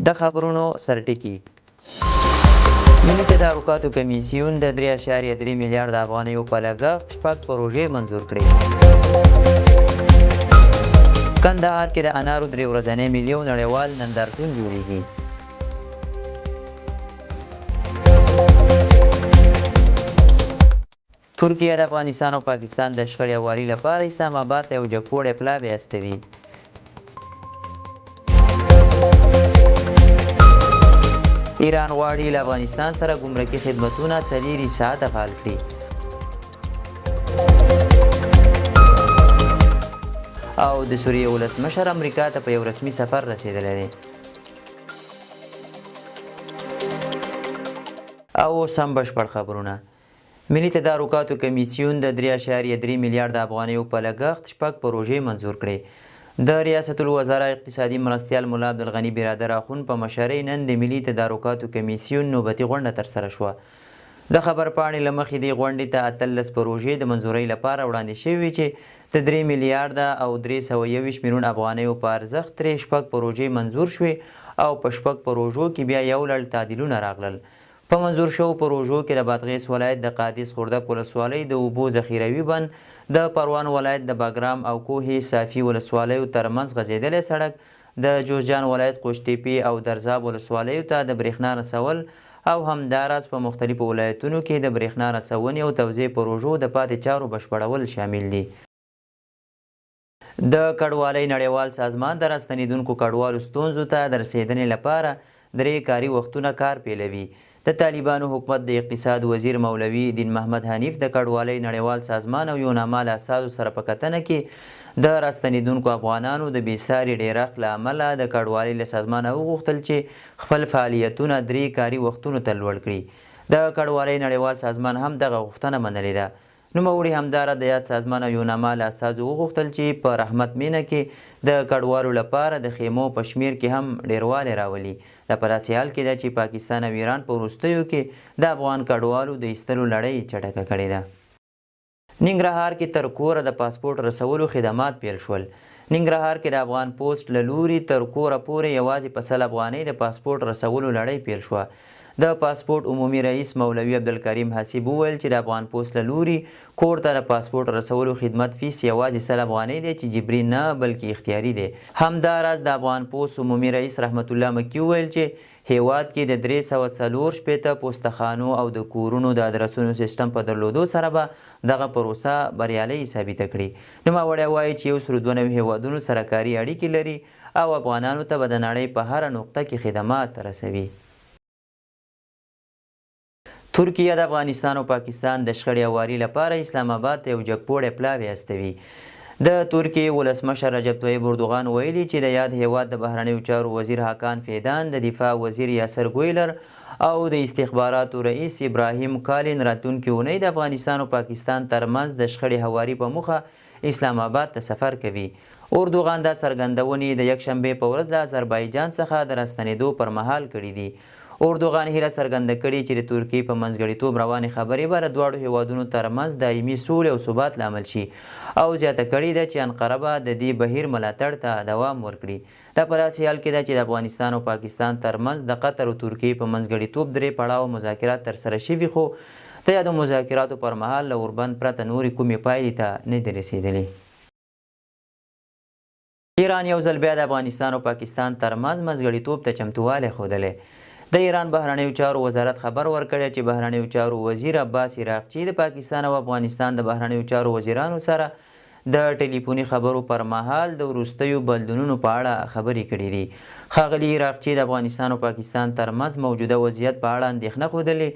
د خبرونو سرټکي. ملي تدارکاتو کمیسیون د 3.3 میلیارډ افغانیو په لګښت 6 پروژې منظور کړې. کندهار کې د انارو 3 ورځنی میلې نړیوال نندارتون جوړیږي. ترکیه د افغانستان او پاکستان د شخړې هواري لپاره اسلام آباد ته یو جګپوړی پلاوی استوي. ایران غواړي له افغانستان سره ګمرکي خدمتونه 4 ساعته فعال کړي. او د سوریې ولسمشر امریکا ته په یو رسمي سفر رسیدلی دی. او سم بشپړ خبرونه. ملي تدارکاتو کمیسیون د 3.3 میلیارډ افغانیو په لګښت 6 پروژې منظور کړې. د ریاست الوزرا اقتصادي مرستیال ملا عبدالغني برادر اخون په مشرۍ نن د ملي تدارکاتو کمیسیون نوبتي غونډه ترسره شوه. د خبرپاڼې له مخې دې غونډې ته 18 پروژې د منظورۍ لپاره وړاندې شوې چې د 3 میلیارډه او 321 میلیون افغانیو په ارزښت ترې 6 پروژې منظور شوې او په 6 پروژو کې بیا یو لړ تعدیلونه راغلل. په منظور شوو پروژو کې د بادغیس ولایت د قادس خردک ولسوالۍ د اوبو ذخیروي بند، د پروان ولایت د باګرام او کوهي صافي ولسوالیو ترمنځ غځېدلی سړک، د جوزجان ولایت قوشتېپې او درزاب ولسوالیو ته د برېښنا رسول او همداراز په مختلفو ولایتونو کې د برېښنا رسونې او توزیع پروژو د پاتې چارو بشپړول شامل دي. د کډوالۍ نړیوال سازمان د راستنېدونکو کډوالو ستونزو ته د رسېدنې لپاره 3 کاري وختونه کار پیلوي. د طالبانو حکومت د اقتصاد وزیر مولوي دین محمد حنیف د کډوالۍ نړیوال سازمان او یوناما له اساسو سره په کتنه کې د راستنېدونکو افغانانو د بېساري ډېرښت له امله د کډوالۍ له سازمانه وغوښتل چې خپل فعالیتونه 3 کاري وختونو ته لوړ کړي. د کډوالۍ نړیوال سازمان هم دغه غوښتنه منلې ده. نوموړي همدارا د یاد سازمان او یوناما له اساسو وغوښتل چې په رحمت مینه کې د کډوالو لپاره د خیمو په شمیر کې هم ډیروالی راولي. دا په داسې حال کې ده چې پاکستان او ایران په وروستیو کې د افغان کډوالو د ایستلو لړۍ چټکه کړې ده. ننګرهار کې تر کوره د پاسپورټ رسولو خدمات پیل شول. ننګرهار کې د افغان پوسټ له لوري تر کوره پورې یوازې په 100 افغانۍ د پاسپورټ رسولو لړۍ پیل شوه. د پاسپورټ عمومي رئیس مولوي عبدالکریم حسیب وویل چې د افغان پوسټ له لوري کور ته د پاسپورټ رسولو خدمت فیس یوازې 100 افغانۍ دی چې جبري نه بلکې اختیاري دی. همداراز د افغان پوسټ عمومي رئیس رحمت الله مکی وویل چې هیواد کې د 340 پوسټخانو او د کورونو د ادرسونو سیستم په درلودو سره به دغه پروسه بریالۍ ثابته کړي. نوموړی وایي چې 192 هیوادونو سره کاري اړیکې لري او افغانانو ته به د نړۍ په هره نقطه کې خدمات رسوي. ترکیه د افغانستان او پاکستان د شخړې هواري لپاره اسلام آباد ته یو جګپوړی پلاوی استوي. د ترکیې ولسمشر رجب طیب اردوغان ویلي چې د یاد هیواد د بهرنیو چارو وزیر حاکان فیدان، د دفاع وزیر یاسر ګویلر او د استخباراتو رئیس ابراهیم کالین راتلونکې اونۍ د افغانستان او پاکستان ترمنځ د شخړې هواري په موخه اسلام آباد ته سفر کوي. اردوغان دا څرګندونې د یکشنبې په ورځ د آذربایجان څخه د راستنېدو پر مهال کړي دي. اردوغان هیله څرګنده کړې چې د ترکیې په منځګړیتوب روانې خبرې به د دواړو هیوادونو ترمنځ دایمي سولې او ثبات لامل شي او زیاته کړې ده چې انقره به د دې بهیر ملاتړ ته دوام ورکړي. دا په داسې حال کې ده چې د افغانستان او پاکستان ترمنځ د قطر او ترکیې په منځګړیتوب 3 پړاو مذاکرات ترسره شوي، خو د یادو مذاکراتو پر مهال له اوربند پرته نورې کومې پایلې ته نه دي رسېدلې. ایران یو ځل بیا د افغانستان او پاکستان ترمنځ منځګړیتوب ته چمتووالی ښودلی. د ایران بهرنیو چارو وزارت خبر ورکړی چې بهرنیو چارو وزیر عباس عراقچي د پاکستان او افغانستان د بهرنیو چارو وزیرانو سره د ټلیفوني خبرو پر مهال د وروستیو بدلونونو په اړه خبرې کړې دي. ښاغلي عراقچي د افغانستان او پاکستان ترمنځ موجوده وضعیت په اړه اندېښنه ښودلې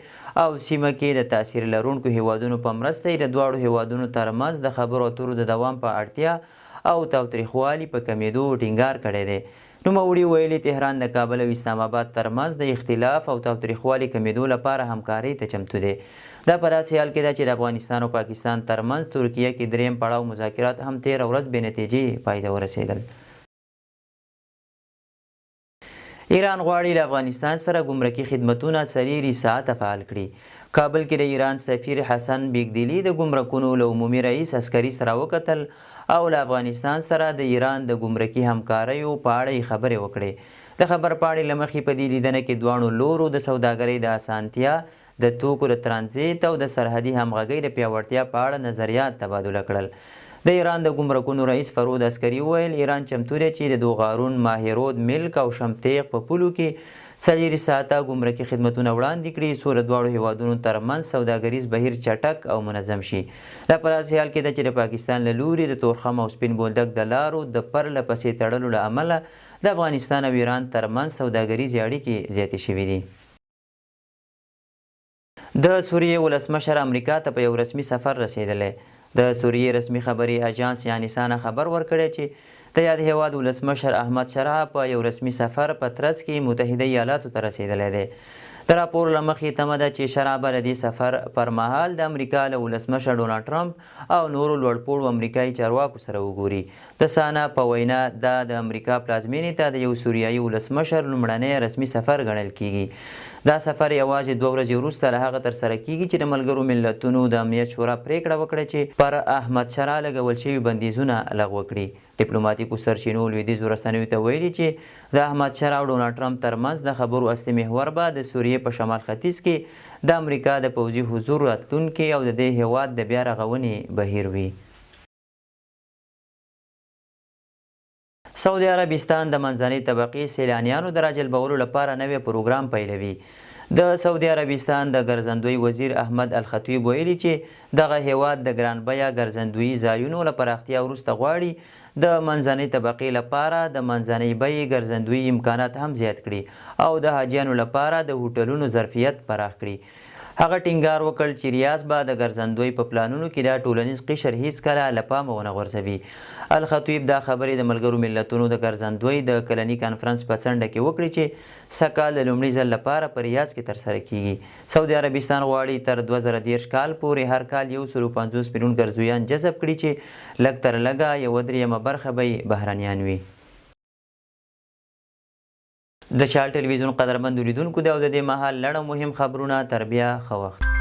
او سیمه کې د تاثیر لرونکو هیوادونو په مرسته یې د دواړو هیوادونو ترمنځ د خبرو اترو د دوام په اړتیا او تاوتریخوالي په کمیدو ټینګار کړی دی. نوموړي ویلي تهران د کابل او اسلام آباد ترمنځ د اختلاف او تاوتریخوالي کمیدو لپاره همکارۍ ته چمتو دی. دا په داسې حال کې ده چې د افغانستان او پاکستان ترمنځ ترکیه کې 3م پړاو مذاکرات هم 13 ورځ بې نتیجې پای ته ورسېدل. ایران غواړي له افغانستان سره ګمرکي خدمتونه 4 ساعته فعال کړي. کابل کې د ایران سفیر حسن بیګدیلی د ګمرکونو له عمومي رئیس عسکري سره وکتل او له افغانستان سره د ایران د ګمرکي همکاریو په اړه خبرې وکړې. د خبر پاڼې له مخې په دې لیدنه کې دواړو لورو د سوداګرۍ د اسانتیا د توکو د ترانزیت او د سرحدي همغږۍ د پیاوړتیا په اړه نظریات تبادله کړل. د ایران د ګمرکونو رئیس فرود عسکري وویل ایران چمتو دی چې د دوغارون، ماهرود، ملک او شمتیق په پولو کې 40 ساعته ګمرکي خدمتونه وړاندې کړي څو د دواړو هیوادونو ترمنځ سوداګریز بهیر چټک او منظم شي. دا په داسې حال کې ده چې د پاکستان له لوري د تورخم او سپین بولدک د لارو د پرله پسې تړلو له امله د افغانستان او ایران ترمنځ سوداګریزې اړیکې زیاتې شوې دي. د سوریې ولسمشر امریکا ته په یو رسمي سفر رسیدلی. د سوریې رسمي خبري اژانس یانسانه خبر ورکړی چې د یاد هیواد ولسمشر احمد شرع په یو رسمي سفر په ترڅ کې متحده ایالاتو ته رسیدلی دی. د راپور له مخې تمه ده چې شرع به د دې سفر پر مهال د امریکا له ولسمشر ډونالډ ټرمپ او نورو لوړپوړو امریکایي چارواکو سره وګوري. د سانا په وینا دا د امریکا پلازمینې ته د یو سوریایي ولسمشر لومړنی رسمي سفر ګڼل کیږي. دا سفر یوازې 2 ورځې وروسته له هغه ترسره کیږي چې د ملګرو ملتونو د امنیت شورا پریکړه وکړه چې پر احمد شرع لګول شوي بندیزونه لغوه کړي. ډیپلوماټیکو سرچینو لویدیځو رسنیو ته ویلي چې د احمد شرع او ډونالډ ټرمپ ترمنځ د خبرو اصلي محور به د سوریې په شمال ختیځ کې د امریکا د پوځي حضور راتلونکي او د دې هیواد د بیا رغونې بهیر وي. سعودي عربستان د منځنۍ طبقې سیلانیانو د راجلبولو لپاره نوی پروګرام پیلوي. د سعودي عربستان د ګرځندوی وزیر احمد الخطیب ویلي چې دغه هیواد د ګران بیه ګرځندویي ځایونو له پراختیا وروسته غواړي د منځنۍ طبقې لپاره د منځنۍ بیې ګرځندویي امکانات هم زیات کړي او د حاجیانو لپاره د هوټلونو ظرفیت پراخ کړي. هغه ټینګار وکړ چې ریاض به د ګرځندوی په پلانونو کې دا ټولنیز قشر هیڅکله له پامه ونه غورځوي. الخطیب دا خبرې د ملګرو ملتونو د ګرځندوی د کلني کانفرنس په څنډه کې وکړي چې سږکال د لومړي ځل لپاره په ریاض کې ترسره کیږي. سعودي عربستان غواړي تر 2030 کال پورې هر کال 150 میلیون ګرځویان جذب کړي چې لږ تر لږه 1/3 برخه به بهرنیان وي. د شال ټلویزیون قدرمند لیدونکو د دې مهال لړ مهم خبرونه تر بیا ښه وخت